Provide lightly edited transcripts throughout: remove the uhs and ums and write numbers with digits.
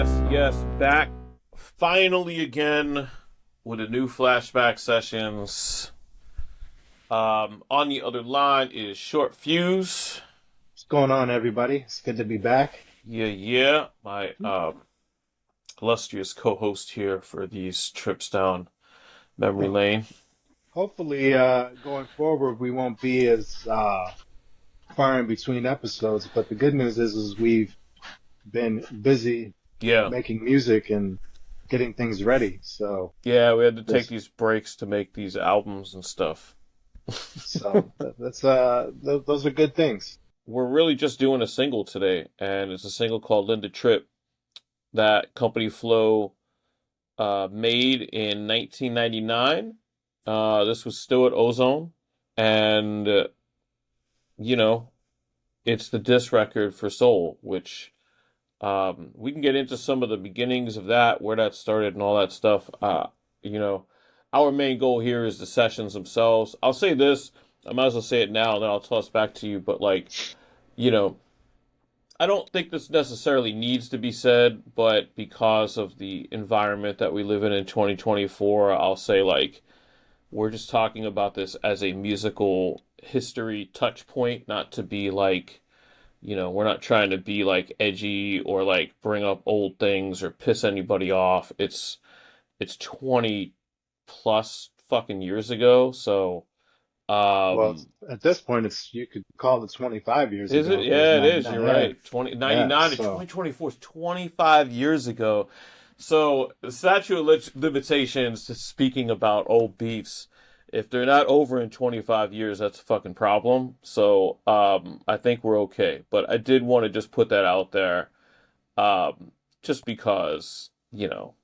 Yes, back finally again with a new Flashback Sessions. On the other line is Short Fuse. What's going on, everybody? It's good to be back. Yeah, my illustrious co-host here for these trips down memory Well, lane. hopefully, going forward, we won't be as far in between episodes. But the good news is we've been busy Yeah, making music and getting things ready. So yeah, we had to take this, these breaks to make these albums and stuff. those are good things. We're really just doing a single today, and it's a single called Linda Tripp that Company Flow made in 1999. This was still at Ozone, and you know, it's the diss record for Soul, which we can get into some of the beginnings of that, where that started, and all that stuff. You know, our main goal here is the sessions themselves. I'll say this, I might as well say it now, and then I'll toss back to you. But like, you know, I don't think this necessarily needs to be said, but because of the environment that we live in 2024, I'll say like we're just talking about this as a musical history touch point, not to be like, we're not trying to be like edgy or like bring up old things or piss anybody off. It's 20 plus fucking years ago, so Well, um at this point, it's you could call it 25 years is it? ago if it was Yeah, it is. 99. You're Yeah, right. Twenty ninety yeah. nine to So 2024 is 25 years ago. So, the statute of limitations, speaking about old beefs, if they're not over in 25 years, that's a fucking problem. So, I think we're okay. But I did want to just put that out there, just because, it's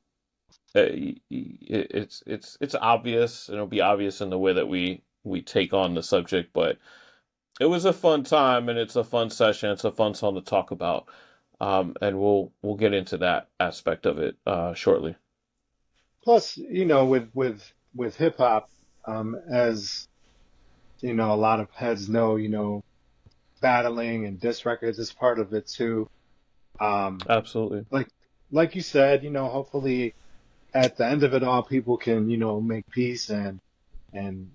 obvious, and it'll be obvious in the way that we take on the subject, but it was a fun time, and it's a fun session. It's a fun song to talk about. And we'll get into that aspect of it shortly. plus, with hip hop, as a lot of heads know, battling and diss records is part of it too. Um, Absolutely. like like you said, hopefully at the end of it all, people can, make peace and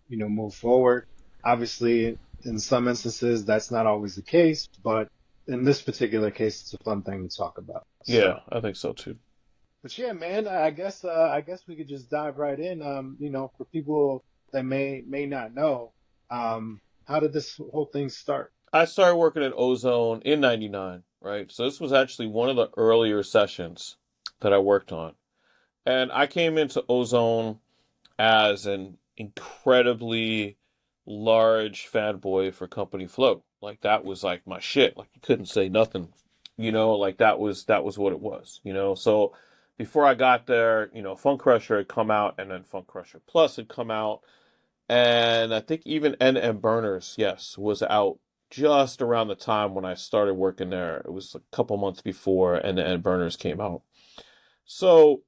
move forward. Obviously, in some instances, that's not always the case, but in this particular case, it's a fun thing to talk about. Yeah, So, I think so too. but yeah, man, I guess we could just dive right in. For people that may not know, how did this whole thing start? I started working at Ozone in '99, right? So this was actually one of the earlier sessions that I worked on. And I came into Ozone as an incredibly large fanboy for Company Flow. Like that was like my shit. Like you couldn't say nothing. Like that was what it was, So before I got there, Funk Crusher had come out, and then Funk Crusher Plus had come out, and I think even N Burners, yes, was out just around the time when I started working there. It was a couple months before N Burners came out. So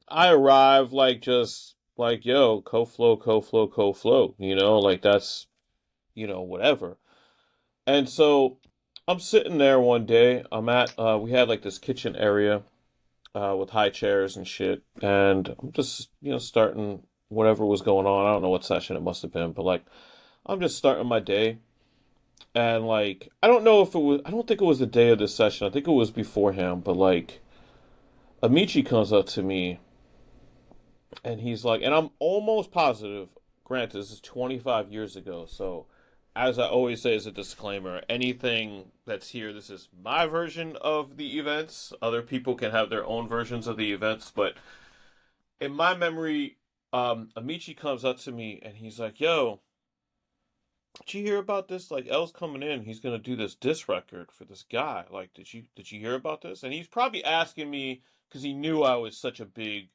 I arrived like just like, yo, co-flow, co-flow, co-flow, like that's, whatever. And so I'm sitting there one day. We had like this kitchen area with high chairs and shit. And I'm just, starting whatever was going on. I don't know what session it must have been, but like, I'm just starting my day. And like, I don't think it was the day of this session. I think it was beforehand, but like, Amici comes up to me, and he's like, and I'm almost positive, granted, this is 25 years ago, so as I always say as a disclaimer, anything that's here, this is my version of the events. Other people can have their own versions of the events, but in my memory, Amici comes up to me and he's like, yo, did you hear about this? Like, L's coming in, he's gonna do this diss record for this guy. Like, did you hear about this? And he's probably asking me because he knew I was such a big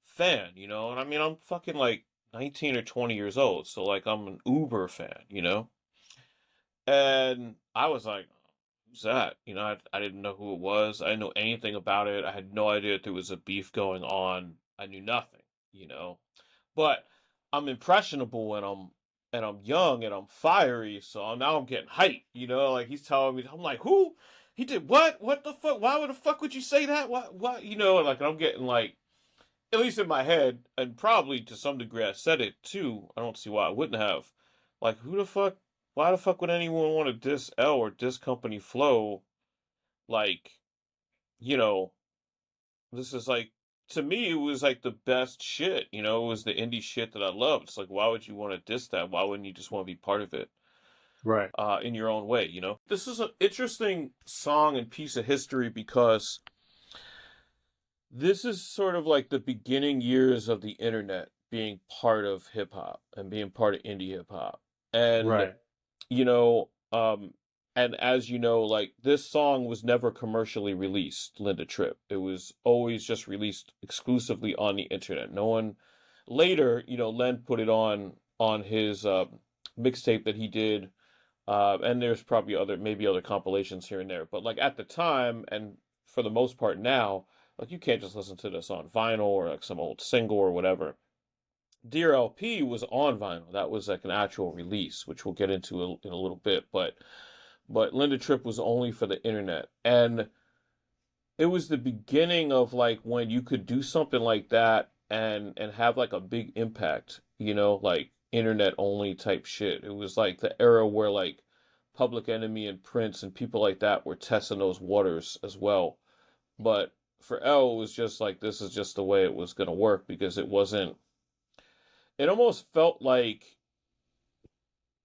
fan, And I mean, I'm fucking like 19 or 20 years old, so like I'm an uber fan. And I was like, who's that? I didn't know who it was. I didn't know anything about it. I had no idea that there was a beef going on. I knew nothing, you know. But I'm impressionable, and I'm young and I'm fiery, so now I'm getting hyped, Like he's telling me, I'm like, who? He did what? What the fuck? Why would the fuck would you say that? What? You know, like I'm getting like, at least in my head, and probably to some degree I said it too. I don't see why I wouldn't have. Like, who the fuck? Why the fuck would anyone want to diss L or diss Company Flow? Like, you know, this is like, to me, it was like the best shit. You know, it was the indie shit that I loved. It's like, why would you want to diss that? Why wouldn't you just want to be part of it? Right. In your own way, you know? This is an interesting song and piece of history because this is sort of like the beginning years of the internet being part of hip hop and being part of indie hip hop. And, Right. you know, and as you know, like this song was never commercially released, Linda Tripp. It was always just released exclusively on the internet. No one later, you know, Len put it on his mixtape that he did, and there's probably other maybe other compilations here and there. But like at the time, and for the most part now, like you can't just listen to this on vinyl or like some old single or whatever. Dear LP was on vinyl. That was like an actual release, which we'll get into in a little bit. But Linda Tripp was only for the internet, and it was the beginning of like when you could do something like that and have like a big impact, you know, like internet only type shit. It was like the era where like Public Enemy and Prince and people like that were testing those waters as well. But for L, it was just like this is just the way it was gonna work because it wasn't. It almost felt like,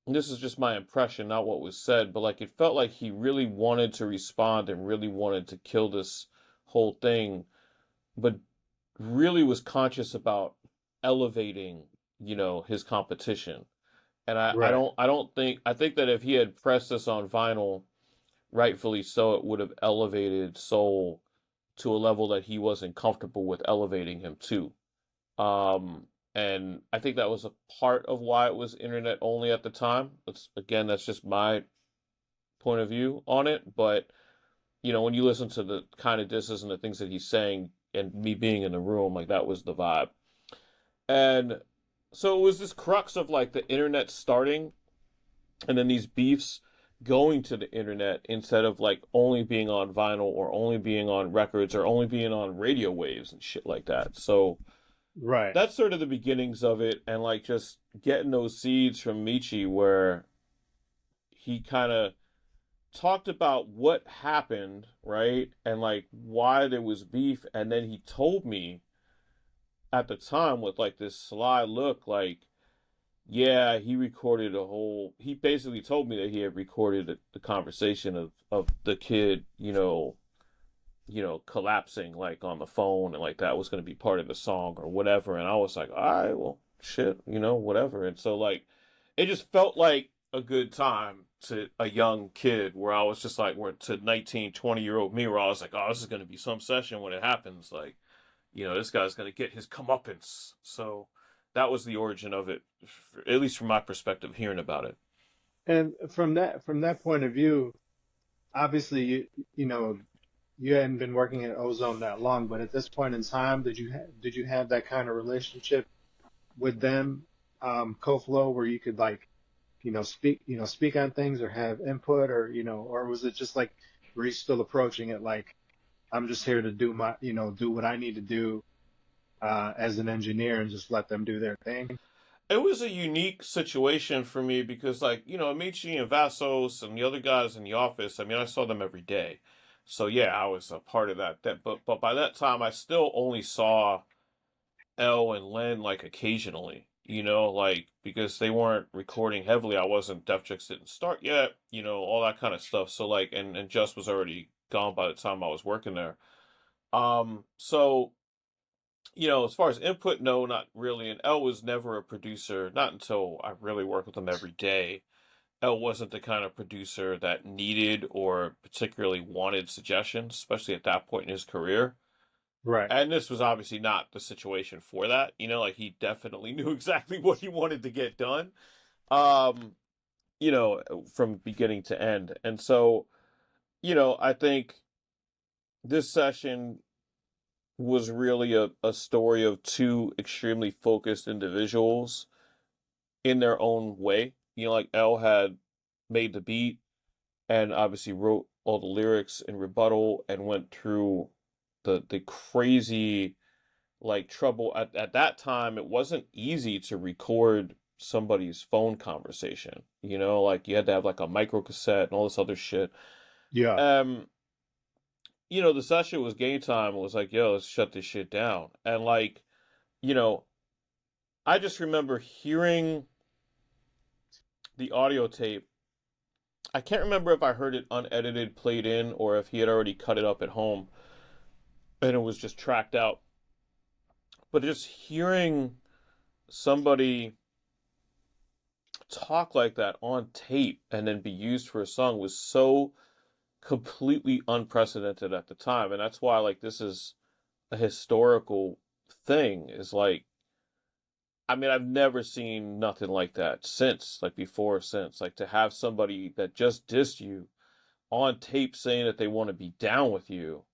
this is just my impression, not what was said, but like it felt like he really wanted to respond and really wanted to kill this whole thing, but really was conscious about elevating, you know, his competition. And Right. I don't think I think that if he had pressed this on vinyl, rightfully so, it would have elevated Soul to a level that he wasn't comfortable with elevating him to. And I think that was a part of why it was internet only at the time. That's just my point of view on it. But you know, when you listen to the kind of disses and the things that he's saying, and me being in the room, like that was the vibe. And so it was this crux of like the internet starting, and then these beefs going to the internet instead of like only being on vinyl or only being on records or only being on radio waves and shit like that. So Right. that's sort of the beginnings of it, and like just getting those seeds from Michi where he kind of talked about what happened, right? And like why there was beef, and then he told me at the time with like this sly look like, yeah, he recorded a whole, he basically told me that he had recorded the conversation of the kid, collapsing like on the phone, and like that was going to be part of the song or whatever. And I was like, all right, well, shit, whatever. And so, like, it just felt like a good time to a young kid where I was just like, where to 19, 20-year-old me, where I was like, oh, this is going to be some session when it happens. Like, this guy's going to get his comeuppance. So that was the origin of it, at least from my perspective, hearing about it. And from that point of view, obviously you hadn't been working at Ozone that long, but at this point in time, did you have that kind of relationship with them, CoFlow, where you could like speak on things or have input, or or was it just like, were you still approaching it like, I'm just here to do my do what I need to do as an engineer, and just let them do their thing? It was a unique situation for me because, like, Amici and Vassos and the other guys in the office, I mean, I saw them every day. So, yeah, I was a part of that. But by that time, I still only saw L and Len, like, occasionally, like, because they weren't recording heavily. I wasn't, Def Jux didn't start yet, all that kind of stuff. So, like, and Just was already gone by the time I was working there. So as far as input, no, not really. And L was never a producer, not until I really worked with him every day. L wasn't the kind of producer that needed or particularly wanted suggestions, especially at that point in his career. Right. And this was obviously not the situation for that. Like he definitely knew exactly what he wanted to get done, um, from beginning to end. And so, I think this session was really a story of two extremely focused individuals in their own way. Like L had made the beat and obviously wrote all the lyrics in rebuttal and went through the crazy like trouble at that time. It wasn't easy to record somebody's phone conversation. Like you had to have like a micro cassette and all this other shit. Yeah. Um, the session was game time. It was like, yo, let's shut this shit down. And like, you know, I just remember hearing the audio tape. I can't remember if I heard it unedited, played in, or if he had already cut it up at home and it was just tracked out. But just hearing somebody talk like that on tape and then be used for a song was so completely unprecedented at the time. And that's why, like, this is a historical thing. Is like, I mean, I've never seen nothing like that since, like, before, or since. Like, to have somebody that just dissed you on tape saying that they want to be down with you.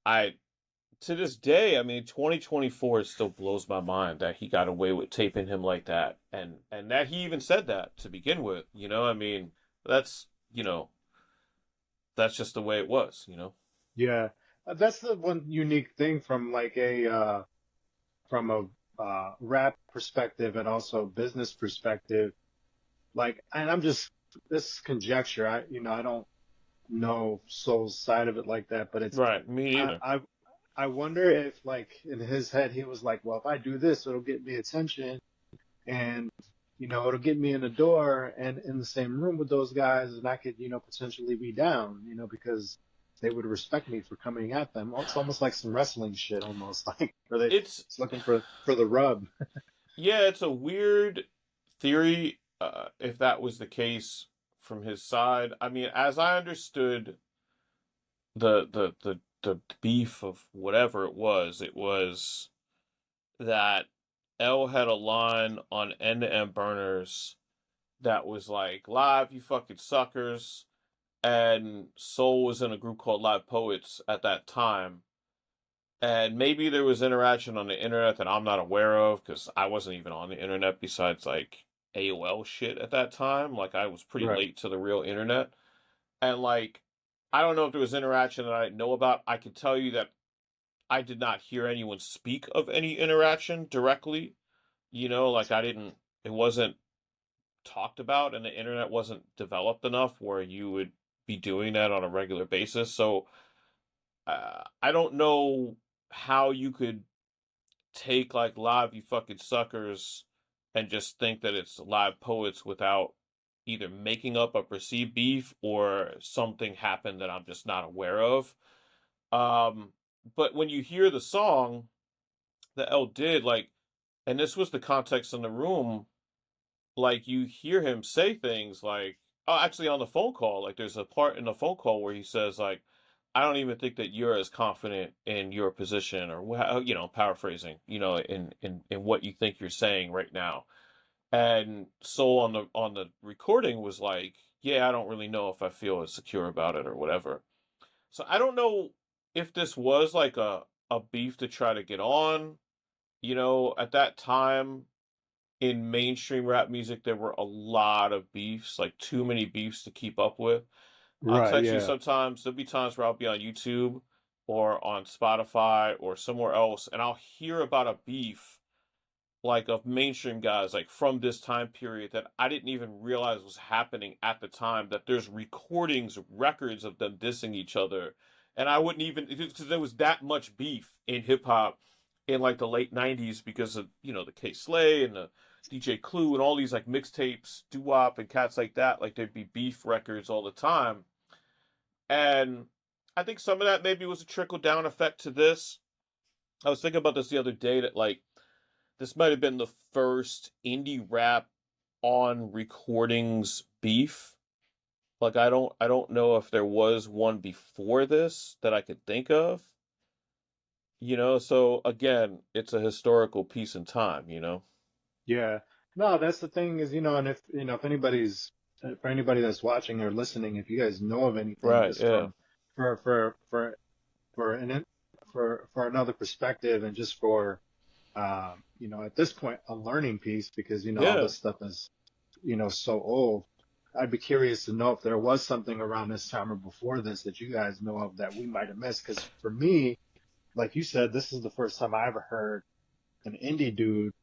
I To this day, I mean, 2024 it still blows my mind that he got away with taping him like that, and that he even said that to begin with. I mean, that's that's just the way it was. Yeah. That's the one unique thing from like from a rap perspective and also business perspective. Like, and I'm just this is conjecture. I don't know Soul's side of it like that, but Right, me I neither. I I wonder if like in his head he was like, well, if I do this, it'll get me attention and it'll get me in the door and in the same room with those guys and I could potentially be down because they would respect me for coming at them. It's almost like some wrestling shit almost like where they It's it's looking for the rub. Yeah, it's a weird theory. If that was the case from his side, I mean, as I understood the beef of whatever it was that L had a line on End Burners that was like, "Live, you fucking suckers," and Soul was in a group called Live Poets at that time. And maybe there was interaction on the internet that I'm not aware of because I wasn't even on the internet besides like AOL shit at that time. Like I was pretty Right. late to the real internet. And like, I don't know if there was interaction that I didn't know about. I can tell you that I did not hear anyone speak of any interaction directly. Like it wasn't talked about and the internet wasn't developed enough where you would be doing that on a regular basis. So I don't know how you could take like Live You Fucking Suckers and just think that it's Live Poets without either making up a perceived beef or something happened that I'm just not aware of. Um, but when you hear the song that L did, like, and this was the context in the room, like you hear him say things like, oh, actually on the phone call, like there's a part in the phone call where he says like, I don't even think that you're as confident in your position or paraphrasing, in what you think you're saying right now. And Soul on the recording was like, yeah, I don't really know if I feel as secure about it or whatever. So I don't know if this was like a beef to try to get on, at that time in mainstream rap music, there were a lot of beefs, like too many beefs to keep up with. I'll Right. text you Yeah. sometimes. There'll be times where I'll be on YouTube or on Spotify or somewhere else, and I'll hear about a beef like of mainstream guys like from this time period that I didn't even realize was happening at the time. That there's recordings, records of them dissing each other, and I wouldn't even because there was that much beef in hip hop in like the late '90s because of the K Slay and the DJ Clue and all these like mixtapes, doo wop and cats like that. Like there'd be beef records all the time, and I think some of that maybe was a trickle down effect to this. I was thinking about this the other day that like this might have been the first indie rap on recordings beef. Like I don't know if there was one before this that I could think of. So again, it's a historical piece in time. Yeah. No, that's the thing is, and if, if anybody's, for anybody that's watching or listening, if you guys know of anything Right, just yeah. from, for an, for another perspective and just for, at this point, a learning piece because, all Yeah. this stuff is, so old. I'd be curious to know if there was something around this time or before this that you guys know of that we might have missed. Because for me, like you said, this is the first time I ever heard an indie dude,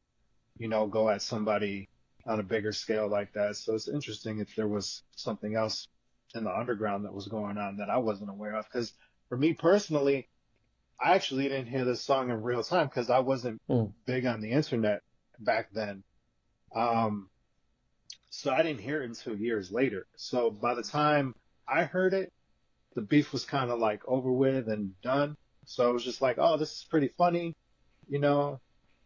go at somebody on a bigger scale like that. So it's interesting if there was something else in the underground that was going on that I wasn't aware of. Because for me personally, I actually didn't hear this song in real time because I wasn't Mm. big on the internet back then. Um, so I didn't hear it until years later. So by the time I heard it, the beef was kind of like over with and done. So it was just like, oh, this is pretty funny, you know,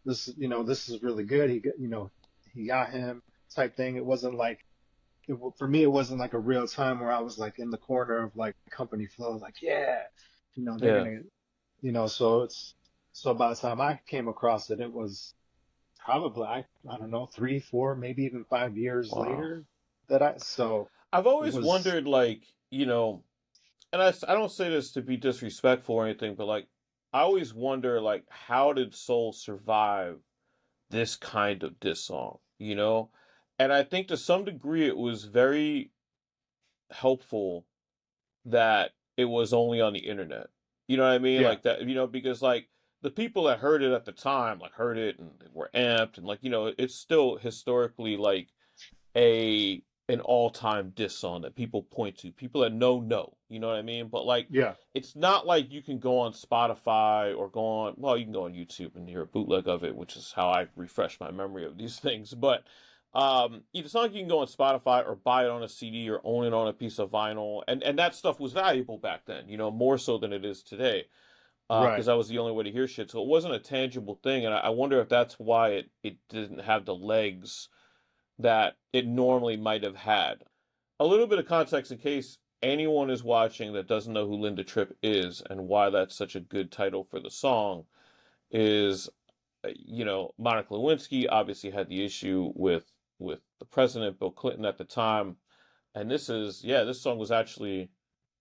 this is really good. He got him type thing. It wasn't like, for me, it wasn't like a real time where I was like in the corner of like company flow, like, yeah, they're Yeah. gonna, so by the time I came across it, it was probably, I don't know, 3, 4, maybe even 5 years Wow. later so I've it always was, wondered, like, and I don't say this to be disrespectful or anything, but like, I always wonder, like, how did Soul survive this kind of diss song, you know? And I think to some degree it was very helpful that it was only on the internet. You know what I mean? yeah, Like that, because like the people that heard it at the time, like heard it and were amped and like, it's still historically like a an all-time diss song that people point to. People that know, you know what I mean? But like yeah, it's not like you can go on Spotify or you can go on YouTube and hear a bootleg of it, which is how I refresh my memory of these things. But it's not like you can go on Spotify or buy it on a CD or own it on a piece of vinyl, and that stuff was valuable back then, more so than it is today, because right. that was the only way to hear shit. So it wasn't a tangible thing, and I wonder if that's why it didn't have the legs that it normally might have had. A little bit of context in case anyone is watching that doesn't know who Linda Tripp is and why that's such a good title for the song is, Monica Lewinsky obviously had the issue with the president Bill Clinton at the time, and this song was actually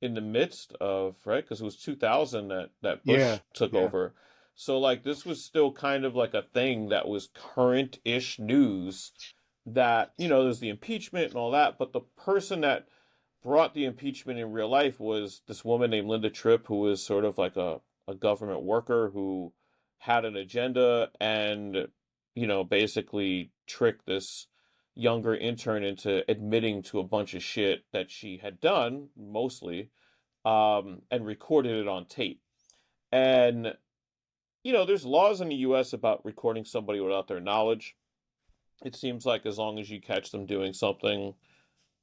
in the midst of, right, because it was 2000 that Yeah, Bush took yeah, over. So like this was still kind of like a thing that was current-ish news, that, there's the impeachment and all that, but the person that brought the impeachment in real life was this woman named Linda Tripp, who was sort of like a government worker who had an agenda and, basically tricked this younger intern into admitting to a bunch of shit that she had done, mostly, and recorded it on tape. And, there's laws in the US about recording somebody without their knowledge. It seems like as long as you catch them doing something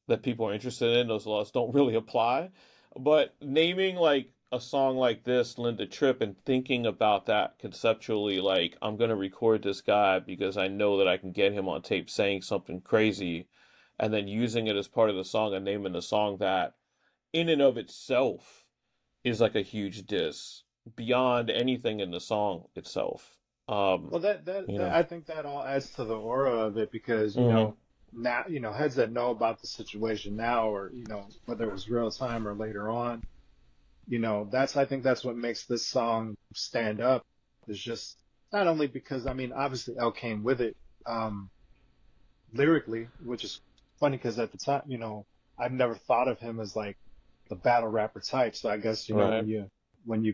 that people are interested in, those laws don't really apply. But naming like a song like this, Linda Tripp, and thinking about that conceptually, like, I'm going to record this guy because I know that I can get him on tape saying something crazy, and then using it as part of the song and naming the song that, in and of itself, is like a huge diss beyond anything in the song itself. Um, well, you that know. I think that all adds to the aura of it because Mm-hmm. now heads that know about the situation now, or whether it was real time or later on, that's, I think that's what makes this song stand up, is just not only because, I mean, obviously L came with it, um lyrically, which is funny because at the time, I've never thought of him as like the battle rapper type. So I guess, Right. when you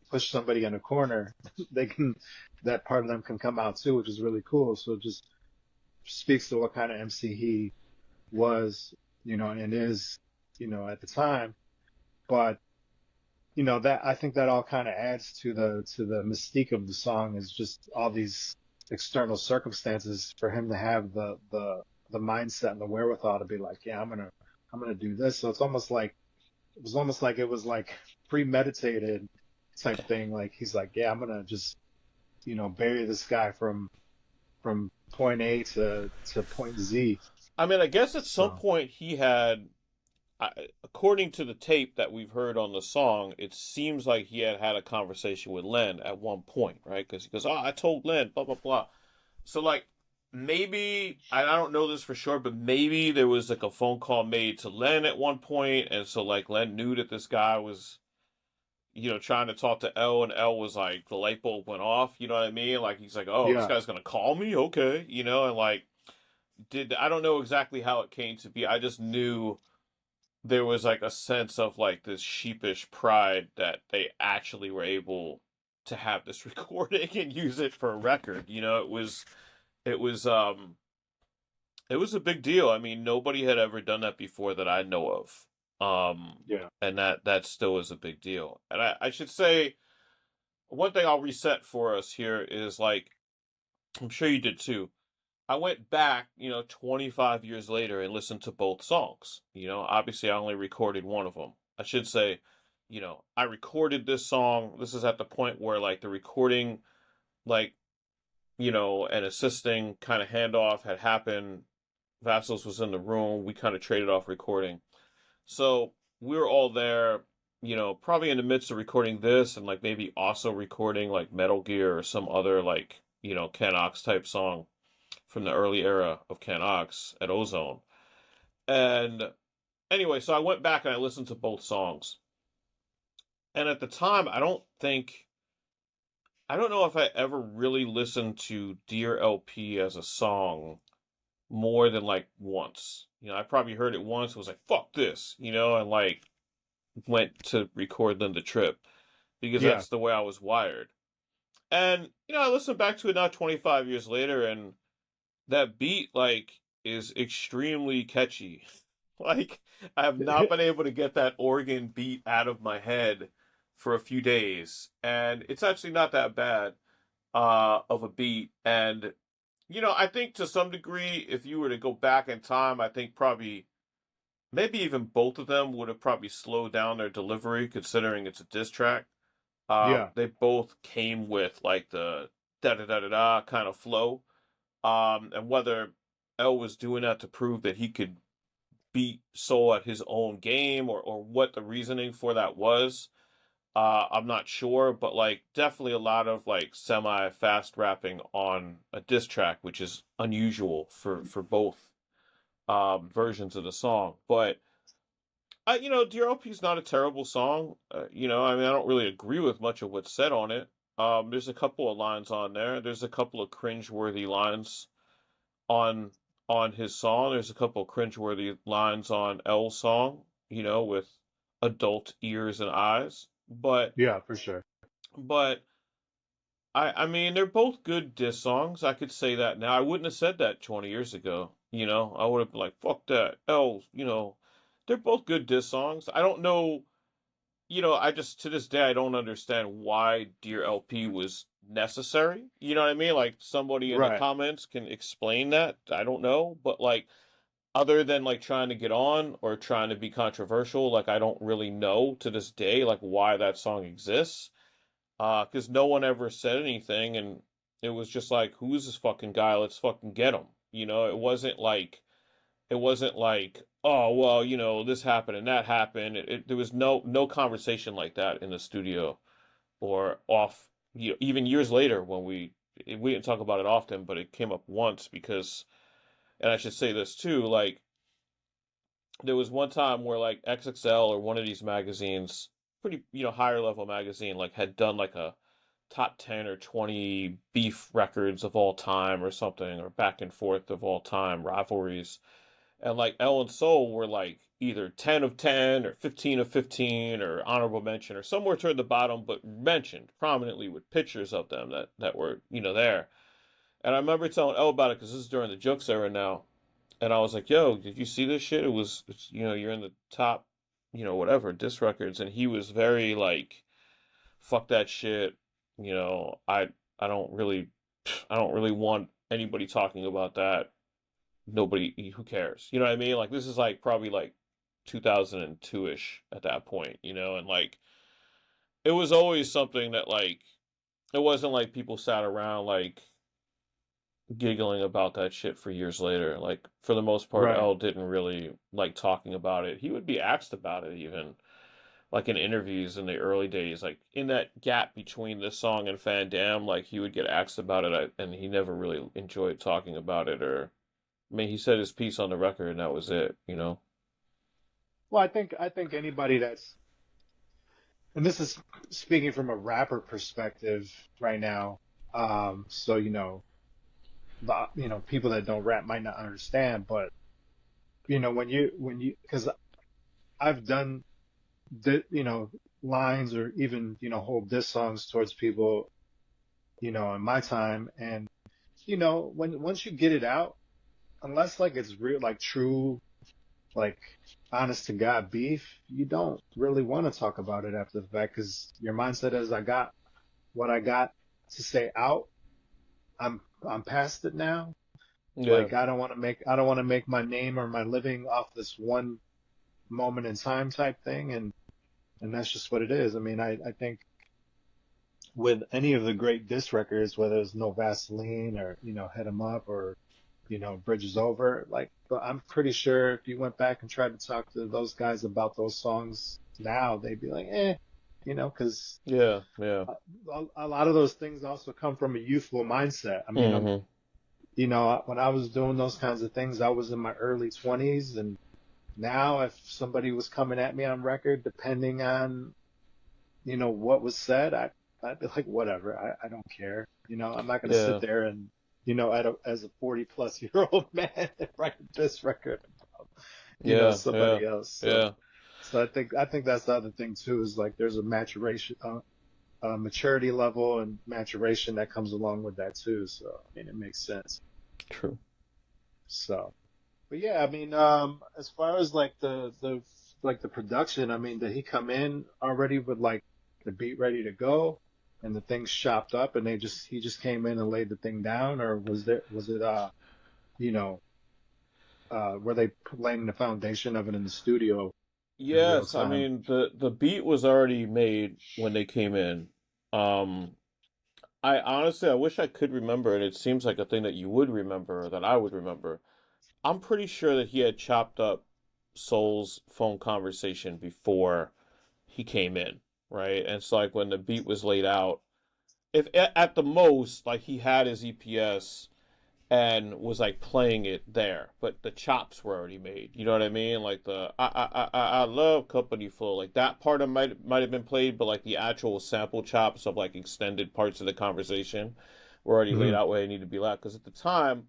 push somebody in a corner, they can, that part of them can come out too, which is really cool. So it just speaks to what kind of MC he was, and is, at the time. But, that, I think that all kind of adds to the mystique of the song, is just all these external circumstances for him to have the mindset and the wherewithal to be like, yeah, I'm gonna do this. So it was like premeditated type thing. Like he's like, yeah, I'm gonna just, bury this guy from point A to point Z. I mean, I guess at some So point he had, according to the tape that we've heard on the song, it seems like he had had a conversation with Len at one point, right? Because he goes, "Oh, I told Len, blah blah blah." So like maybe I don't know this for sure, but maybe there was like a phone call made to Len at one point, and so like Len knew that this guy was, trying to talk to L, and L was like the light bulb went off. You know what I mean? Like he's like, "Oh, this yeah, guy's gonna call me, okay," and like did. I don't know exactly how it came to be. I just knew there was like a sense of like this sheepish pride that they actually were able to have this recording and use it for a record. It was it was a big deal. I mean, nobody had ever done that before that I know of. Yeah. And that still is a big deal. And I should say one thing I'll reset for us here is like I'm sure you did too. I went back, 25 years later and listened to both songs. Obviously I only recorded one of them. I should say, I recorded this song. This is at the point where like the recording, like, and assisting kind of handoff had happened. Vassals was in the room. We kind of traded off recording. So we were all there, probably in the midst of recording this and like maybe also recording like Metal Gear or some other like, Ken Ox type song from the early era of Ken Ox at Ozone. And anyway, so I went back and I listened to both songs. And at the time, I don't know if I ever really listened to Dear LP as a song more than like once. I probably heard it once, was like, fuck this, and like went to record them the Tripp because Yeah. that's the way I was wired. And, I listened back to it now 25 years later and that beat like is extremely catchy. Like I have not been able to get that organ beat out of my head for a few days, and it's actually not that bad of a beat. And I think to some degree, if you were to go back in time, I think probably maybe even both of them would have probably slowed down their delivery, considering it's a diss track. Yeah. They both came with like the da da da da da kind of flow. And whether L was doing that to prove that he could beat Soul at his own game or what the reasoning for that was, I'm not sure, but like definitely a lot of like semi fast rapping on a diss track, which is unusual for both versions of the song. But DRLP's not a terrible song. I mean, I don't really agree with much of what's said on it. There's a couple of lines on there. There's a couple of cringeworthy lines on on his song. There's a couple cringeworthy lines on L's song, with adult ears and eyes. Yeah, for sure. But I mean they're both good diss songs. I could say that now. I wouldn't have said that 20 years ago. I would have been like, fuck that. L, they're both good diss songs. I don't know, I just to this day I don't understand why Dear LP was necessary. You know what I mean? Like somebody in the Right. comments can explain that. I don't know, but like other than like trying to get on or trying to be controversial, like I don't really know to this day like why that song exists. Because no one ever said anything, and it was just like, who's this fucking guy? Let's fucking get him. It wasn't like, oh well, this happened and that happened. There was no conversation like that in the studio or off. Even years later when we didn't talk about it often, but it came up once because, and I should say this too, like there was one time where like XXL or one of these magazines, pretty higher level magazine, like had done like a top 10 or 20 beef records of all time or something, or back and forth of all time rivalries. And like L and Soul were like either 10 of 10 or 15 of 15 or honorable mention or somewhere toward the bottom, but mentioned prominently with pictures of them that were, there. And I remember telling L about it because this is during the Jokes era now. And I was like, yo, did you see this shit? You're in the top, whatever, disc records. And he was very like, fuck that shit. You know, I I don't really I don't really want anybody talking about that. Nobody, who cares? You know what I mean? Like this is like probably like 2002-ish at that point, and like it was always something that like it wasn't like people sat around like giggling about that shit for years later. Like for the most part, Right. L didn't really like talking about it. He would be asked about it even like in interviews in the early days, like in that gap between this song and Fan Dam, like he would get asked about it, and he never really enjoyed talking about it. Or, I mean, he said his piece on the record, and that was it. Well, I think anybody that's, and this is speaking from a rapper perspective right now. So, people that don't rap might not understand, but when you because I've done lines or even whole diss songs towards people in my time, and when once you get it out, unless like it's real, like true, like honest to God beef, you don't really want to talk about it after the fact because your mindset is, I got what I got to say out. I'm past it now. Yeah, Like I don't want to make my name or my living off this one moment in time type thing, and that's just what it is. I mean, I think with any of the great diss records, whether it's No Vaseline or Hit 'Em Up or Bridges Over, like, but I'm pretty sure if you went back and tried to talk to those guys about those songs now, they'd be like, because yeah, yeah. a lot of those things also come from a youthful mindset. I mean, Hmm. when I was doing those kinds of things, I was in my early 20s, and now if somebody was coming at me on record, depending on what was said, I'd be like, whatever, I don't care. I'm not going to sit Yeah, there and, as a 40-plus-year-old man, write this record about, yeah, yeah, somebody else. yeah. So I think that's the other thing too, is like there's a maturity level and maturation that comes along with that too. So, I mean, it makes sense. True. So, but yeah, I mean, as far as like the production, I mean, did he come in already with like the beat ready to go and the things chopped up, and he just came in and laid the thing down, or was it you know were they laying the foundation of it in the studio in real Yes, I time? mean the beat was already made when they came in. Um, I honestly I wish I could remember, and it seems like a thing that you would remember or that I would remember. I'm pretty sure that he had chopped up Soul's phone conversation before he came in, right? And so like when the beat was laid out, if at the most like he had his EPS and was like playing it there, but the chops were already made. You know what I mean? Like the I love Company Full. Like that part of might have been played, but like the actual sample chops of like extended parts of the conversation were already laid Hmm. out where they need to be left. Because at the time,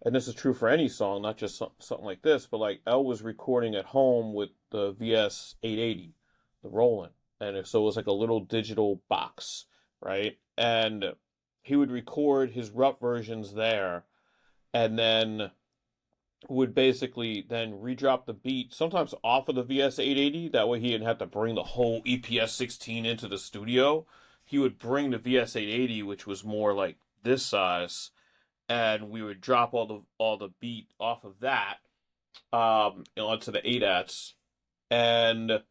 and this is true for any song, not just something like this, but like L was recording at home with the VS 880, the Roland, and so it was like a little digital box, right? And he would record his rough versions there and then would basically then redrop the beat sometimes off of the VS 880. That way he didn't have to bring the whole EPS 16 into the studio. He would bring the VS 880, which was more like this size, and we would drop all the beat off of that onto the 8-ats, and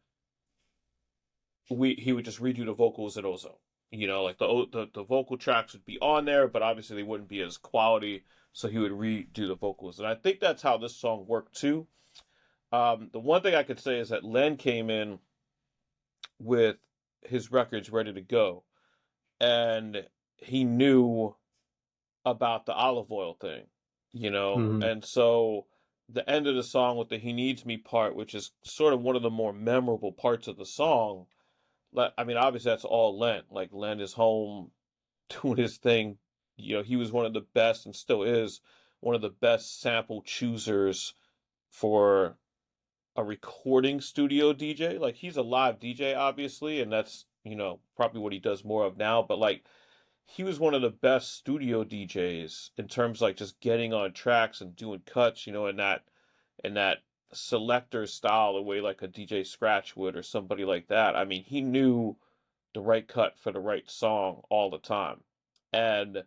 we he would just redo the vocals at Ozo. You know, like the vocal tracks would be on there, but obviously they wouldn't be as quality. So he would redo the vocals, and I think that's how this song worked too. The one thing I could say is that Len came in with his records ready to go, and he knew about the olive oil thing, Hmm. and so the end of the song with the "He Needs Me" part, which is sort of one of the more memorable parts of the song. I mean, obviously that's all Len. Like Len is home doing his thing. He was one of the best and still is one of the best sample choosers for a recording studio DJ. Like he's a live DJ, obviously, and that's, probably what he does more of now. But like he was one of the best studio DJs in terms of like just getting on tracks and doing cuts, in that selector style, the way like a DJ Scratch would or somebody like that. I mean, he knew the right cut for the right song all the time. And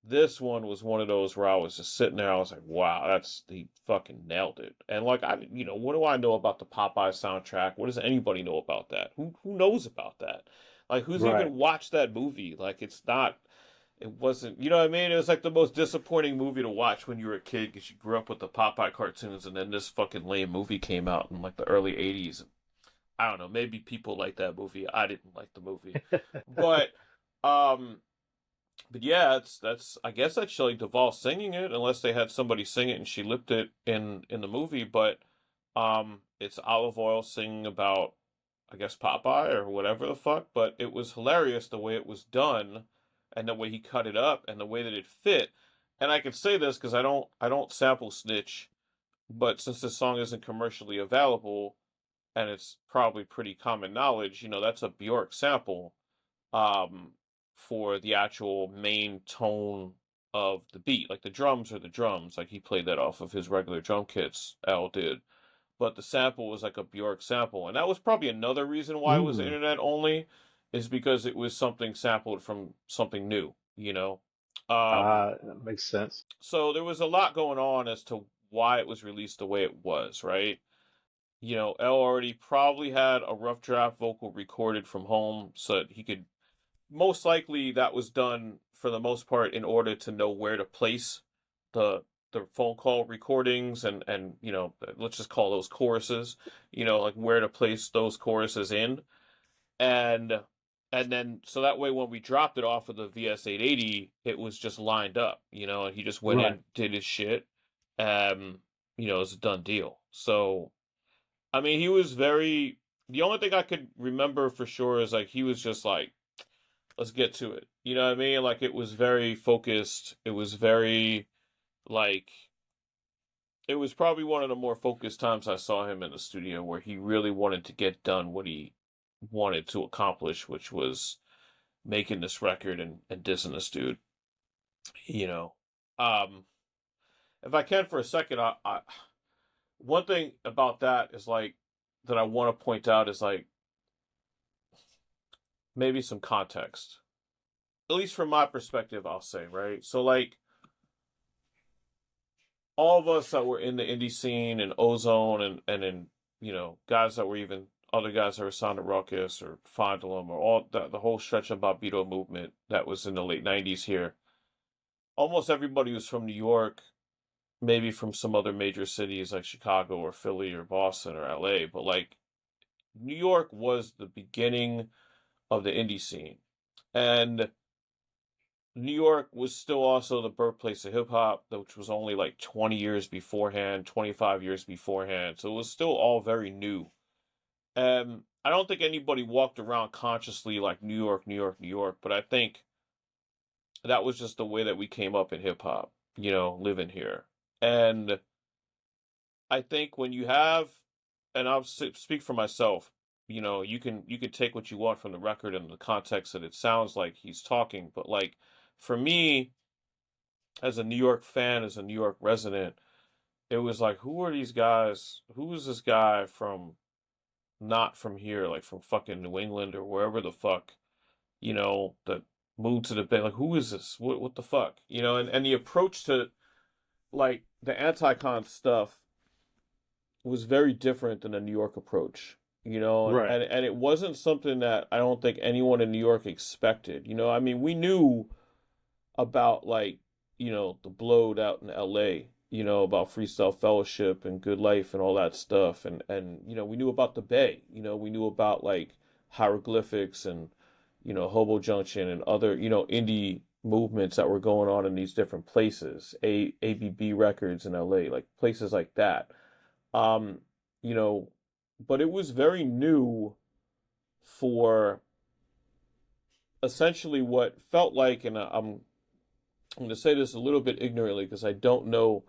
this one was one of those where I was just sitting there, I was like, wow, he fucking nailed it. And like what do I know about the Popeye soundtrack? What does anybody know about that? Who knows about that? Like who's Right. even watched that movie? Like it wasn't, you know what I mean? It was like the most disappointing movie to watch when you were a kid because you grew up with the Popeye cartoons, and then this fucking lame movie came out in like the early 80s. I don't know, maybe people like that movie. I didn't like the movie. But um but yeah, that's I guess that's Shelley Duvall singing it, unless they had somebody sing it and she lipped it in the movie. But it's Olive Oil singing about, I guess, Popeye or whatever the fuck. But it was hilarious the way it was done, and the way he cut it up, and the way that it fit. and I can say this because I don't sample snitch, but since this song isn't commercially available and it's probably pretty common knowledge, that's a Bjork sample um for the actual main tone of the beat. Like the drums are the drums. Like he played that off of his regular drum kits, Al did. But the sample was like a Bjork sample. And that was probably another reason why it was Mm. internet only, is because it was something sampled from something new. Um That makes sense. so there was a lot going on as to why it was released the way it was, right? El already probably had a rough draft vocal recorded from home so that he could, most likely that was done for the most part in order to know where to place the the phone call recordings and let's just call those choruses, like where to place those choruses in. And and then so that way when we dropped it off of the VS880, it was just lined up, and he just went Right. in, did his shit. um it was a done deal. So I mean, he was very, the only thing I could remember for sure is like he was just like, let's get to it. You know what I mean? Like it was very focused. It was very like, it was probably one of the more focused times I saw him in the studio where he really wanted to get done what he wanted to accomplish, which was making this record and dissing this dude. You know, um, if I can for a second, one thing about that is like that I want to point out is like maybe some context, at least from my perspective, I'll say, right? So like all of us that were in the indie scene and Ozone and in, guys that were even other guys that were Sound of Ruckus or Fondulum or all the whole stretch of Bobito movement that was in the late 90s here. Almost everybody was from New York, maybe from some other major cities like Chicago or Philly or Boston or LA, but like New York was the beginning of the indie scene. And New York was still also the birthplace of hip hop, which was only like 20 years beforehand, 25 years beforehand. So it was still all very new. And I don't think anybody walked around consciously like New York, New York, New York, but I think that was just the way that we came up in hip hop, living here. And I think when you have, and I'll speak for myself, you can take what you want from the record and the context that it sounds like he's talking, but like for me, as a New York fan, as a New York resident, it was like, who are these guys? Who is this guy from not from here, like from fucking New England or wherever the fuck, that moved to the Bay? Like, who is this? What the fuck? And the approach to like the Anticon stuff was very different than the New York approach. Right. And it wasn't something that I don't think anyone in New York expected. I mean, we knew about like the blowed out in LA, about Freestyle Fellowship and Good Life and all that stuff, and we knew about the Bay, we knew about like hieroglyphics and Hobo Junction and other indie movements that were going on in these different places, ABB Records in LA, like places like that. um you know but it was very new for essentially what felt like, and I'm going to say this a little bit ignorantly because I don't know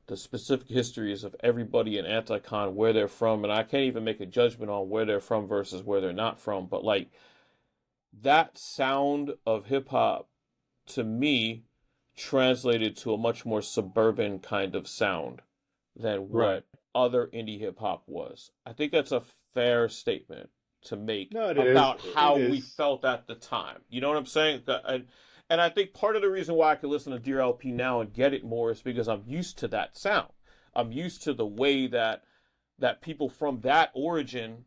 the specific histories of everybody in Anticon, where they're from, and I can't even make a judgment on where they're from versus where they're not from. But like that sound of hip hop to me translated to a much more suburban kind of sound than Right. what other indie hip hop was. I think that's a fair statement to make No, it is. about It how we is. felt at the time. You know what I'm saying? And I think part of the reason why I can listen to Dear LP now and get it more is because I'm used to that sound. I'm used to the way that people from that origin,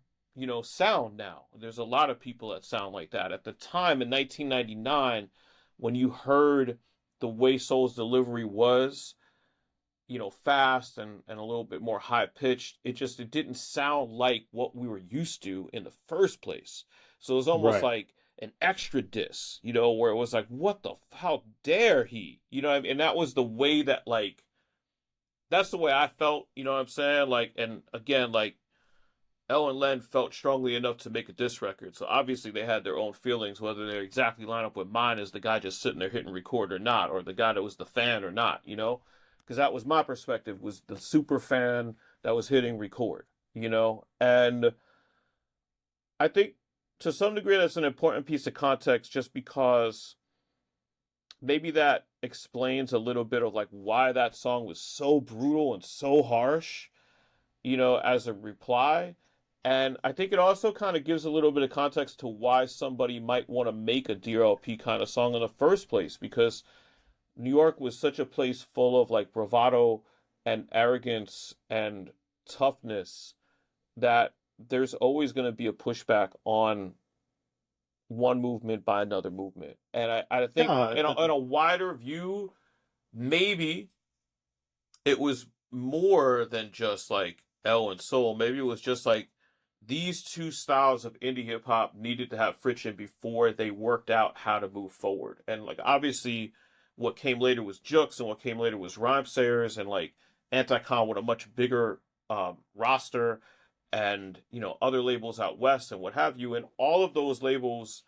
sound now. There's a lot of people that sound like that. At the time in 1999, when you heard the way Soul's delivery was, fast and a little bit more high pitched. It didn't sound like what we were used to in the first place. So it was almost Right. like an extra diss, where it was like, what the, how dare he? What I mean? And that was the way that, like, that's the way I felt, you know what I'm saying? Like, and again, like, Elle and Len felt strongly enough to make a diss record. So obviously they had their own feelings, whether they exactly line up with mine as the guy just sitting there hitting record or not, or the guy that was the fan or not, you know? Because that was my perspective, was the super fan that was hitting record, you know? And I think to some degree that's an important piece of context just because maybe that explains a little bit of like why that song was so brutal and so harsh, you know, as a reply. And I think it also kind of gives a little bit of context to why somebody might want to make a Dear LP kind of song in the first place, because New York was such a place full of like bravado and arrogance and toughness that there's always going to be a pushback on one movement by another movement. And I think No, in a wider view, maybe it was more than just like L and Soul. Maybe it was just like these two styles of indie hip hop needed to have friction before they worked out how to move forward. And like obviously what came later was Jux and what came later was Rhymesayers and like Anticon with a much bigger roster and you know other labels out west and what have you. And all of those labels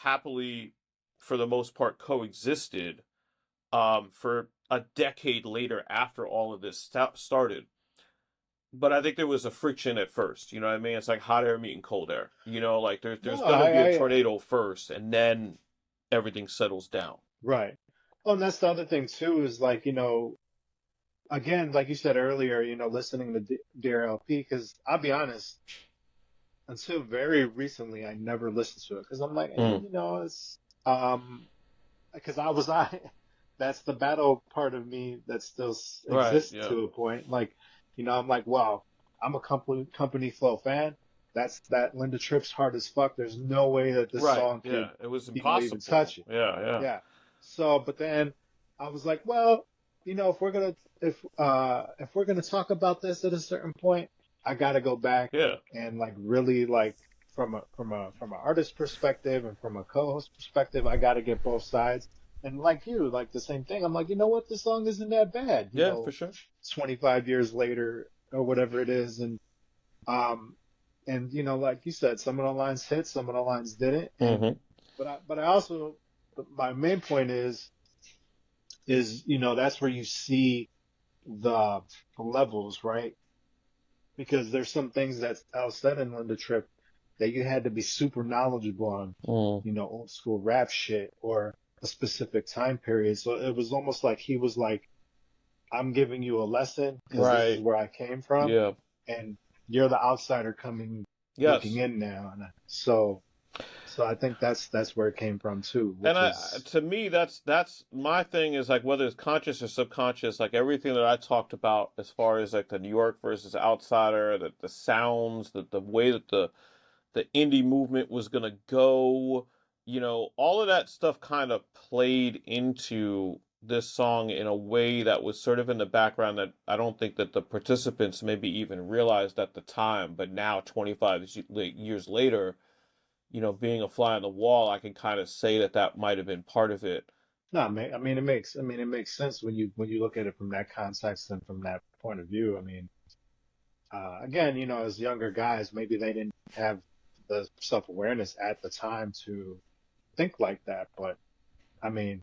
happily for the most part coexisted for a decade later after all of this started. But I think there was a friction at first. You know what I mean? It's like hot air meeting cold air. You know, like there's no, gonna be a tornado first, and then everything settles down. right. Oh, and that's the other thing too, is like, again, like you said earlier, listening to Dear LP, because I'll be honest, until very recently, I never listened to it because I'm like, Mm. it's, because that's the battle part of me that still Right. exists Yeah. to a point. Like, I'm like, wow, I'm a company flow fan. That's that Linda Tripp's hard as fuck. There's no way that this Right. song Yeah. could, It was even touch impossible. it. Yeah. Yeah. Yeah. So, but then I was like, well, if we're gonna talk about this at a certain point, I gotta go back Yeah. and like really like from an artist perspective and from a co-host perspective, I gotta get both sides. And like you, like the same thing. I'm like, you know what? This song isn't that bad. Yeah. For sure. 25 years later or whatever it is, um, like you said, some of the lines hit, some of the lines didn't, and Hmm. but I also my main point is that's where you see the levels, right? Because there's some things that's said in Linda Tripp that you had to be super knowledgeable on, Mm. old school rap shit or a specific time period. So it was almost like he was like, I'm giving you a lesson because this is Right. where I came from, Yeah. and you're the outsider coming looking Yes. in now. And so I think that's where it came from too, And which is to me, that's my thing is like whether it's conscious or subconscious, like everything that I talked about as far as like the New York versus outsider, the sounds, the way that the indie movement was gonna go, you know, all of that stuff kind of played into this song in a way that was sort of in the background that I don't think that the participants maybe even realized at the time, but now 25 years later, you know, being a fly on the wall, I can kind of say that that might have been part of it. no, I mean, it makes sense when you look at it from that context and from that point of view. I mean, again, as younger guys, maybe they didn't have the self-awareness at the time to think like that, but I mean,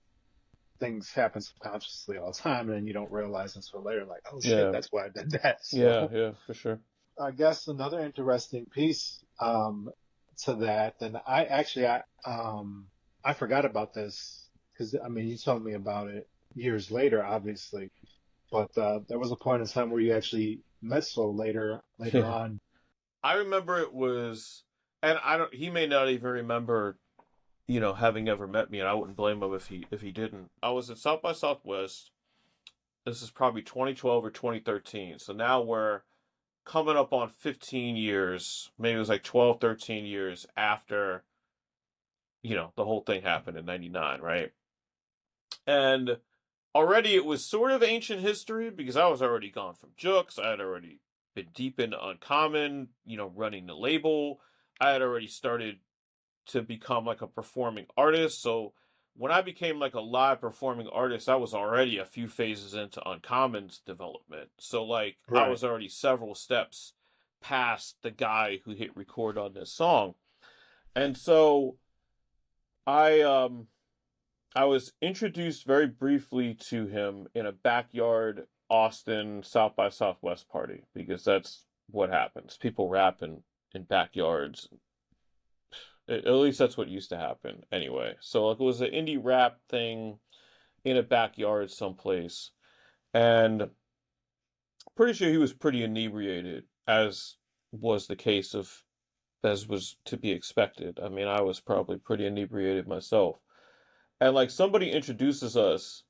things happen subconsciously all the time, and then you don't realize until later, like, oh shit, Yeah, that's why I did that. yeah, So yeah, for sure. I guess another interesting piece to that, and I forgot about this because I mean you told me about it years later, obviously, but there was a point in time where you actually met Soul later Yeah. on. I remember it was, and I don't. He may not even remember, you know, having ever met me, and I wouldn't blame him if he didn't. I was at South by Southwest. This is probably 2012 or 2013. So now we're coming up on 15 years. Maybe it was like 12, 13 years after, you know, the whole thing happened in '99, right? And already it was sort of ancient history because I was already gone from Jux. I had already been deep into Uncommon, you know, running the label. I had already started to become like a performing artist. So when I became like a live performing artist, I was already a few phases into Uncommon's development. So like I Right. was already several steps past the guy who hit record on this song. And so I I was introduced very briefly to him in a backyard Austin South by Southwest party because that's what happens. People rap in backyards. At least that's what used to happen anyway. So like it was an indie rap thing in a backyard someplace. And pretty sure he was pretty inebriated, as was the case of as was to be expected. I mean, I was probably pretty inebriated myself. And like somebody introduces us.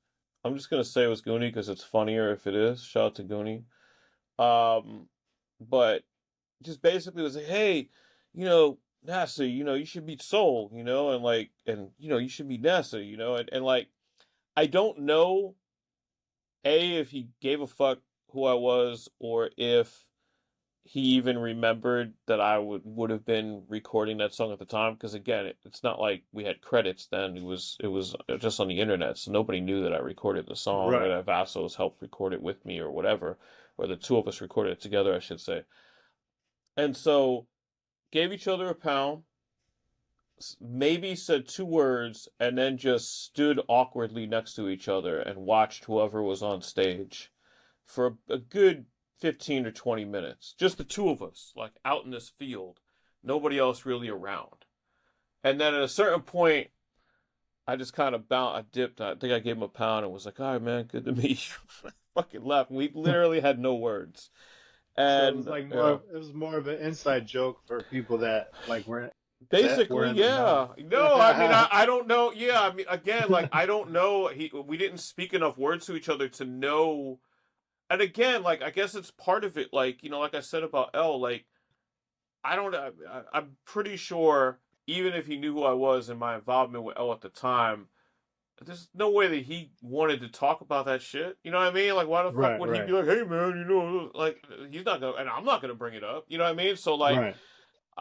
I'm just gonna say it was Goonie because it's funnier if it is. Shout out to Goonie. Um, but just basically was like, hey, NASA, you should be Soul, and like, and you should be NASA, and like, I don't know, if he gave a fuck who I was, or if he even remembered that I would have been recording that song at the time. Because again, it's not like we had credits then. It was just on the internet, so nobody knew that I recorded the song or Right. that Vassos helped record it with me or whatever, or the two of us recorded it together, I should say. And so gave each other a pound, maybe said two words, and then just stood awkwardly next to each other and watched whoever was on stage for a good 15 or 20 minutes. Just the two of us, like out in this field, nobody else really around. And then at a certain point, I just kind of I dipped. I think I gave him a pound and was like, all right, man, good to meet you. Fucking left. We literally had no words. So it And, was like more, it was more of an inside joke for people that like were basically, in the yeah. know. No, I mean, I don't know. Yeah, I mean, again, like, I don't know. We didn't speak enough words to each other to know. And again, like, I guess it's part of it. Like, like I said about L, like, I don't, I'm pretty sure even if he knew who I was and my involvement with L at the time, there's no way that he wanted to talk about that shit. You know what I mean? Like, why the fuck Right, would he be right, like, hey, man, like, he's not gonna, and I'm not gonna bring it up. You know what I mean? So, like, right.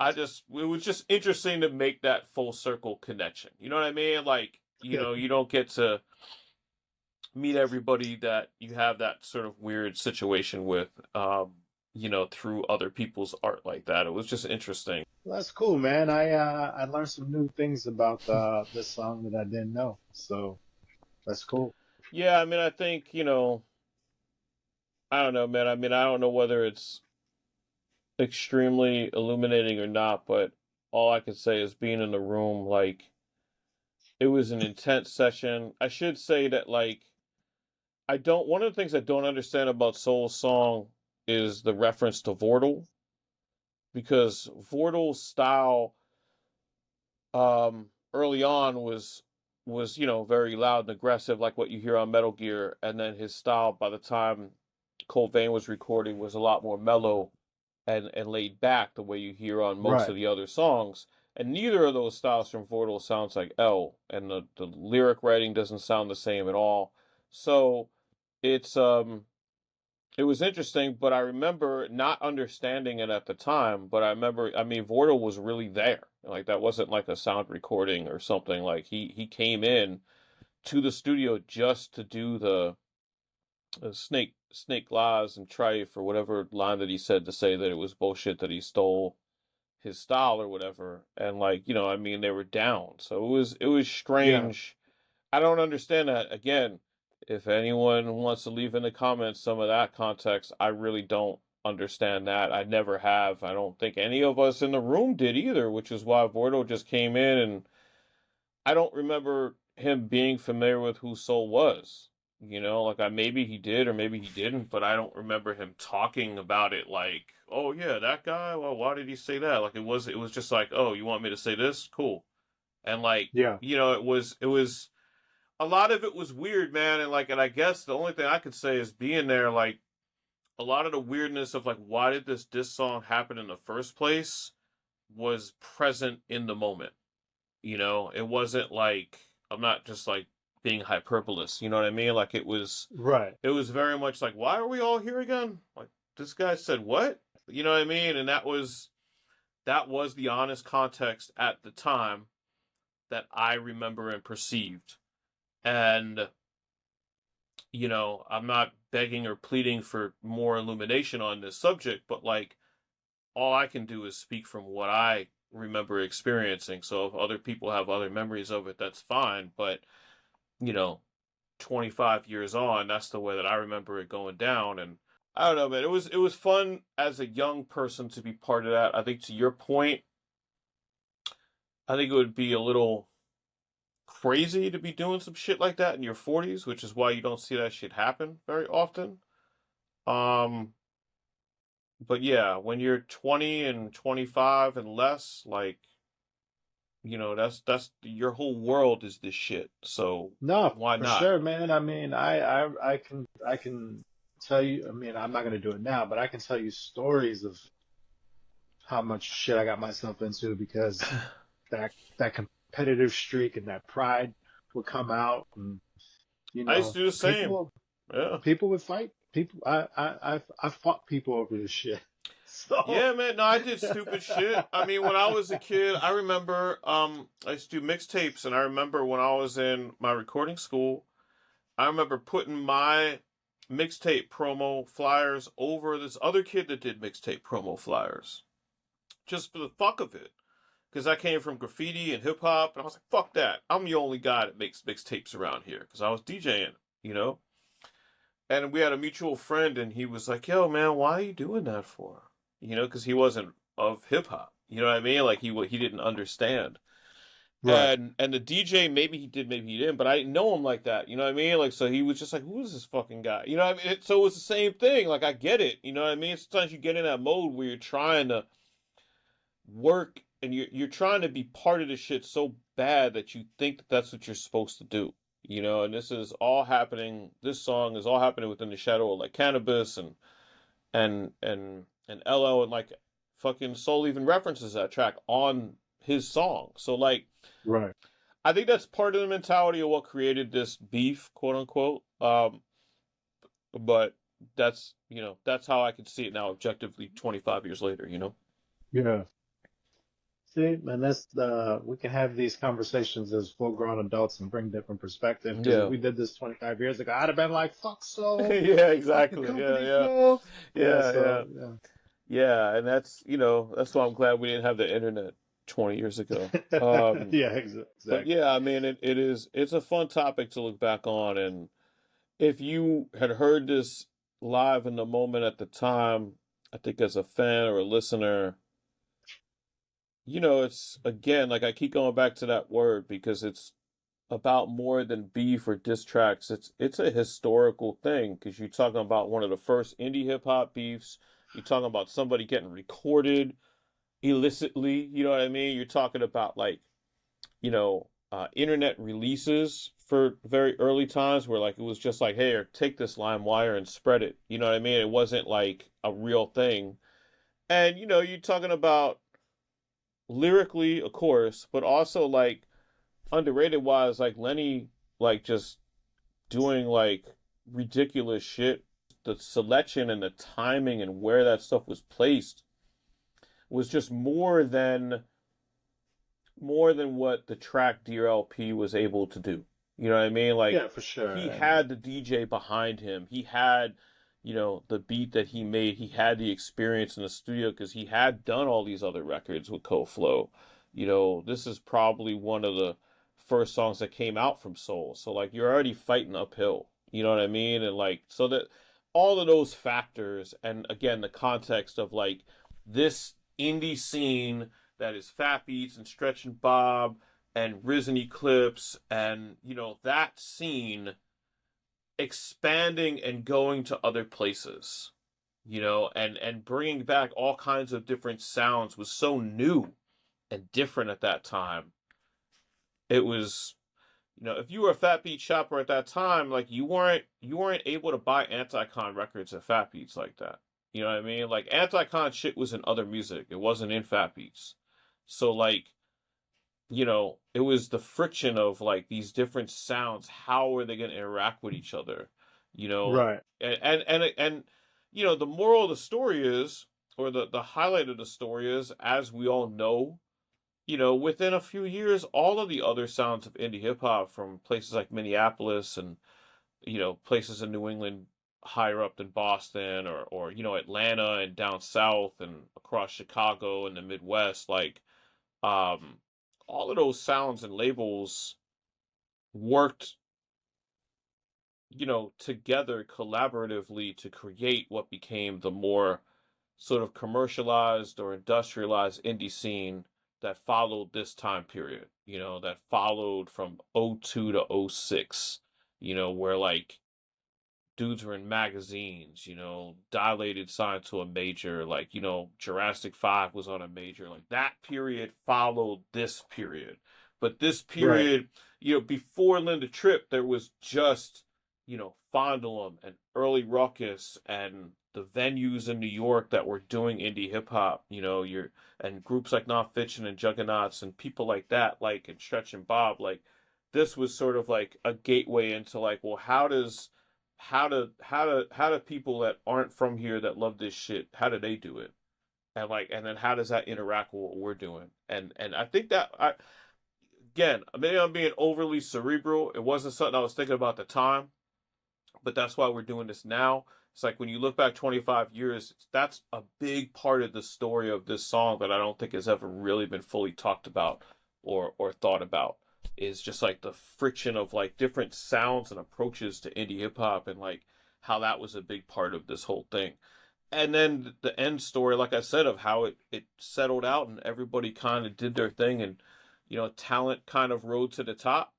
it was just interesting to make that full circle connection. You know what I mean? Like, you don't get to meet everybody that you have that sort of weird situation with, through other people's art like that. It was just interesting. Well, that's cool, man. I learned some new things about this song that I didn't know. So that's cool. Yeah, I mean, I think, I don't know, man. I mean, I don't know whether it's extremely illuminating or not, but all I can say is being in the room, like, it was an intense session. I should say that, like, one of the things I don't understand about Soul's song is the reference to Vortal, because Vortal's style, early on was very loud and aggressive, like what you hear on Metal Gear, and then his style by the time Cold Vein was recording was a lot more mellow and laid back, the way you hear on most Right. of the other songs. And neither of those styles from Vortal sounds like L, and the lyric writing doesn't sound the same at all. So it's it was interesting, but I remember not understanding it at the time. But I mean, Vortal was really there. Like that wasn't like a sound recording or something. Like he came in to the studio just to do the snake lies and trife or whatever line that he said, to say that it was bullshit that he stole his style or whatever. And like I mean, they were down, so it was Yeah. strange. I don't understand that. Again, if anyone wants to leave in the comments some of that context, I really don't understand that. I never have. I don't think any of us in the room did either, which is why Vordo just came in, and I don't remember him being familiar with who Soul was. Like maybe he did or maybe he didn't, but I don't remember him talking about it like, "Oh yeah, that guy. Well, why did he say that?" Like it was just like, "Oh, you want me to say this? Cool." And like, Yeah. it was a lot of it was weird, man, and I guess the only thing I could say is being there, like a lot of the weirdness of like why did this diss song happen in the first place was present in the moment. It wasn't like I'm not just like being hyperbolous, you know what I mean? Like Right. it was very much like, why are we all here again? Like this guy said what? You know what I mean? And that was the honest context at the time that I remember and perceived. And I'm not begging or pleading for more illumination on this subject, but like all I can do is speak from what I remember experiencing. So if other people have other memories of it, that's fine. But, you know, 25 years on, that's the way that I remember it going down. And I don't know, man. It was fun as a young person to be part of that. I think to your point, I think it would be a little crazy to be doing some shit like that in your 40s, which is why you don't see that shit happen very often. Um, but yeah, when you're 20 and 25 and less, like, that's your whole world is this shit. So No, why for not? sure, man. I mean, I can tell you. I mean, I'm not gonna do it now, but I can tell you stories of how much shit I got myself into because that competitive streak and that pride would come out, and I used to do the same. people Yeah. people would fight. People, I fought people over this shit. So, Yeah, man. No, I did stupid shit. I mean, when I was a kid, I remember I used to do mixtapes, and I remember when I was in my recording school, I remember putting my mixtape promo flyers over this other kid that did mixtape promo flyers, just for the fuck of it. Because I came from graffiti and hip hop, and I was like, fuck that. I'm the only guy that makes mixtapes around here, because I was DJing, you know? And we had a mutual friend, and he was like, yo, man, why are you doing that for? Because he wasn't of hip hop. You know what I mean? Like, he didn't understand. right, And the DJ, maybe he did, maybe he didn't, but I didn't know him like that. You know what I mean? Like, so he was just like, who is this fucking guy? You know what I mean? So it was the same thing. Like, I get it. You know what I mean? Sometimes you get in that mode where you're trying to work and you're trying to be part of the shit so bad that you think that that's what you're supposed to do. And this is all happening. This song is all happening within the shadow of like cannabis and LO, and like fucking Soul even references that track on his song. So like right. I think that's part of the mentality of what created this beef, quote unquote. But that's how I can see it now, objectively, 25 years later. Yeah. See, and that's we can have these conversations as full-grown adults and bring different perspective. Because if Yeah. we did this 25 years ago, I'd have been like, "Fuck Soul, Yeah, fuck the exactly. Yeah, company yeah. closed." Yeah. Yeah, yeah. So yeah. Yeah, and that's why I'm glad we didn't have the internet 20 years ago. Yeah, But exactly. yeah, I mean it's a fun topic to look back on, and if you had heard this live in the moment at the time, I think as a fan or a listener, it's again, like I keep going back to that word because it's about more than beef or diss tracks. It's a historical thing because you're talking about one of the first indie hip hop beefs. You're talking about somebody getting recorded illicitly. You know what I mean? You're talking about like internet releases for very early times where like it was just like, hey, or take this LimeWire and spread it. You know what I mean? It wasn't like a real thing. And you're talking about lyrically, of course, but also like underrated wise, like Lenny, like just doing like ridiculous shit. The selection and the timing and where that stuff was placed was just more than what the track Dear LP was able to do. You know what I mean? Like Yeah, for sure. he And had the DJ behind him. He had, the beat that he made. He had the experience in the studio because he had done all these other records with CoFlow. This is probably one of the first songs that came out from Soul. So like you're already fighting uphill. You know what I mean? And like so that all of those factors and again the context of like this indie scene that is Fat Beats and Stretch and Bob and Risen Eclipse and that scene expanding and going to other places, and bringing back all kinds of different sounds was so new and different at that time. It was, if you were a Fat Beat shopper at that time, like you weren't able to buy Anticon records at Fat Beats like that. You know what I mean? Like Anticon shit was in other music. It wasn't in Fat Beats. So like it was the friction of like these different sounds. How are they going to interact with each other? You know, right. and the moral of the story is, or the highlight of the story is, as we all know, within a few years, all of the other sounds of indie hip hop from places like Minneapolis and places in New England higher up than Boston or Atlanta and down south and across Chicago and the Midwest. Like um, all of those sounds and labels worked, together collaboratively to create what became the more sort of commercialized or industrialized indie scene that followed this time period, that followed from '02 to '06, where like dudes were in magazines, Dilated signed to a major, like, Jurassic 5 was on a major. Like that period followed this period. But this Right. period, before Linda Tripp, there was just, Fondulum and Early Ruckus and the venues in New York that were doing indie hip hop, and groups like Non-Fiction and Juggernauts and people like that, like and Stretch and Bob, like this was sort of like a gateway into like, well, how do people that aren't from here that love this shit, how do they do it? And like, and then how does that interact with what we're doing? And I think that again, maybe I'm being overly cerebral. It wasn't something I was thinking about at the time, but that's why we're doing this now. It's like when you look back 25 years, that's a big part of the story of this song that I don't think has ever really been fully talked about or thought about. Is just like the friction of like different sounds and approaches to indie hip hop and like how that was a big part of this whole thing. And then the end story, like I said, of how it settled out and everybody kind of did their thing and talent kind of rode to the top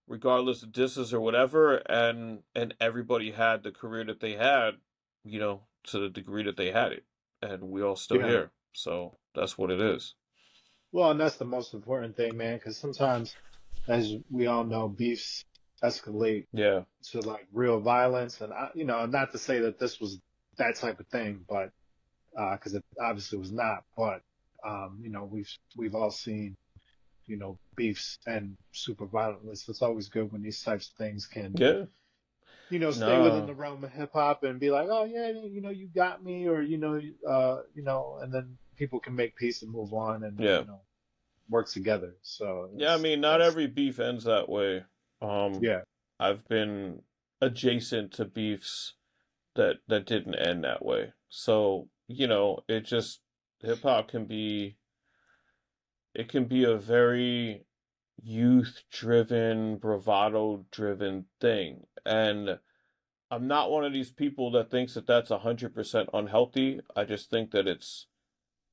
regardless of disses or whatever, and everybody had the career that they had, to the degree that they had it, and we all still Yeah. here. So that's what it is. Well, and that's the most important thing, man, because sometimes, as we all know, beefs escalate Yeah, to like real violence. And not to say that this was that type of thing, but because it obviously was not. But we've all seen beefs and super violently. So it's always good when these types of things can yeah, stay within nah, the realm of hip hop and be like, oh yeah, you got me, or and then people can make peace and move on and yeah, work together. So yeah. I mean, not that's every beef ends that way. Um, yeah, I've been adjacent to beefs that didn't end that way. So it just hip hop can be a very youth driven, bravado driven thing. And I'm not one of these people that thinks that that's 100% unhealthy. I just think that it's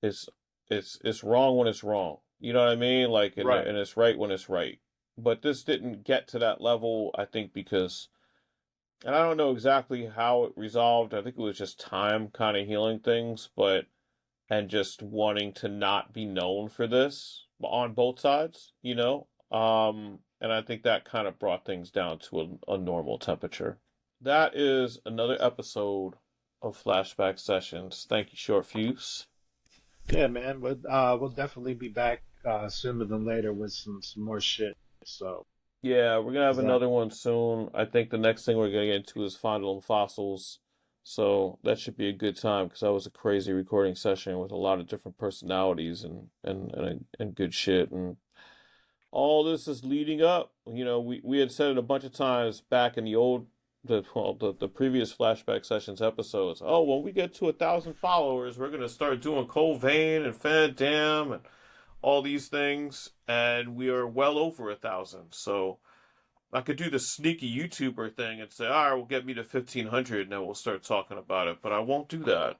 it's wrong when it's wrong. You know what I mean? Like right, and it's right when it's right. But this didn't get to that level, I think, because and I don't know exactly how it resolved. I think it was just time kind of healing things, but and just wanting to not be known for this on both sides, and I think that kind of brought things down to a normal temperature. That is another episode of Flashback Sessions. Thank you, Short Fuse. yeah, man. But we'll definitely be back sooner than later with some more shit. So Yeah, we're gonna have 'cause that another one soon. I think the next thing we're gonna get into is Fondle and Fossils. So that should be a good time because that was a crazy recording session with a lot of different personalities and good shit. And all this is leading up. We had said it a bunch of times back in the previous Flashback Sessions episodes. Oh, when we get to 1,000 followers, we're gonna start doing Cold Vein and Fan Dam and all these things, and we are well over 1,000. So I could do the sneaky YouTuber thing and say, all right, we'll get me to 1,500, and then we'll start talking about it. But I won't do that.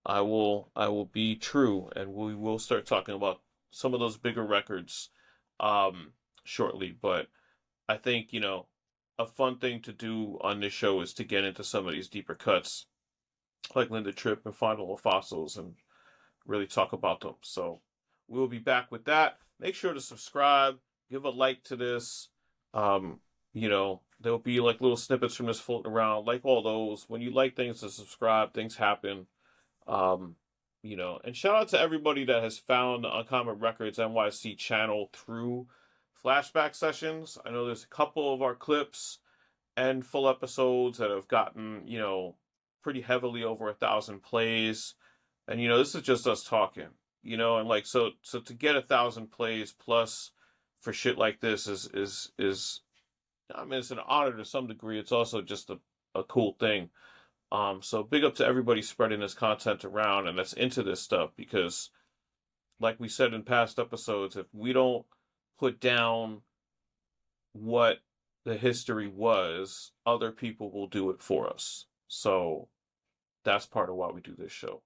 I will be true, and we will start talking about some of those bigger records um, shortly. But I think, a fun thing to do on this show is to get into some of these deeper cuts, like Linda Tripp and Final Fossils, and really talk about them. So we'll be back with that. Make sure to subscribe, give a like to this. Um, there'll be like little snippets from this floating around, like all those. When you like things to subscribe, things happen. Um, and shout out to everybody that has found the Uncommon Records NYC channel through Flashback Sessions. I know there's a couple of our clips and full episodes that have gotten, pretty heavily over 1,000 plays. And this is just us talking, and like so to get 1,000 plays plus for shit like this is I mean it's an honor to some degree. It's also just a cool thing. So big up to everybody spreading this content around and that's into this stuff because, like we said in past episodes, if we don't put down what the history was, other people will do it for us. So that's part of why we do this show.